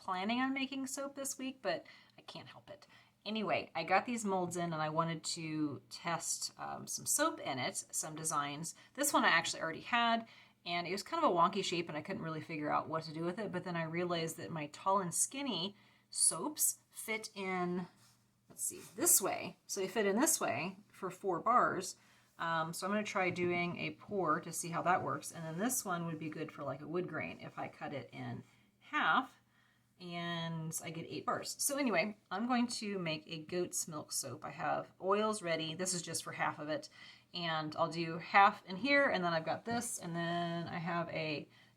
planning on making soap this week, but I can't help it. Anyway, I got these molds in and I wanted to test some soap in it, some designs. This one I actually already had, and it was kind of a wonky shape and I couldn't really figure out what to do with it, but then I realized that my tall and skinny soaps fit in, let's see, this way. So they fit in this way for 4 bars. So I'm going to try doing a pour to see how that works. And then this one would be good for like a wood grain if I cut it in half and I get 8 bars. So anyway, I'm going to make a goat's milk soap. I have oils ready. This is just for half of it. And I'll do half in here, and then I've got this, and then I have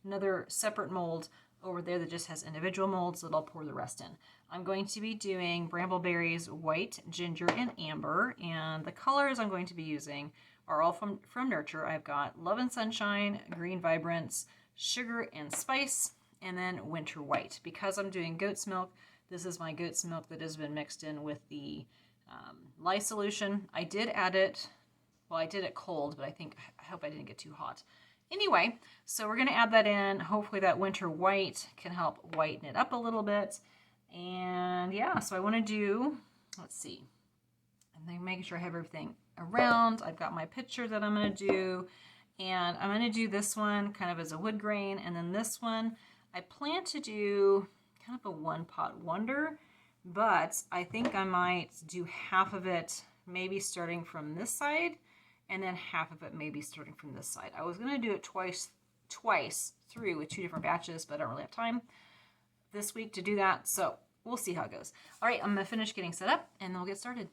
another separate mold over there that just has individual molds that I'll pour the rest in. I'm going to be doing Brambleberries, white, ginger, and amber, and the colors I'm going to be using are all from Nurture. I've got Love and Sunshine, Green Vibrance, Sugar and Spice, and then Winter White. Because I'm doing goat's milk, this is my goat's milk that has been mixed in with the lye solution. I did add it, well, I did it cold, but I hope I didn't get too hot. Anyway, so we're going to add that in. Hopefully that Winter White can help whiten it up a little bit. And yeah, so I want to do, let's see, I'm making sure I have everything around. I've got my picture that I'm going to do, and I'm going to do this one kind of as a wood grain, and then this one I plan to do kind of a one pot wonder, but I think I might do half of it maybe starting from this side, and then half of it maybe starting from this side. I was going to do it twice through with 2 different batches, but I don't really have time this week to do that, so we'll see how it goes. All right, I'm going to finish getting set up, and then we'll get started.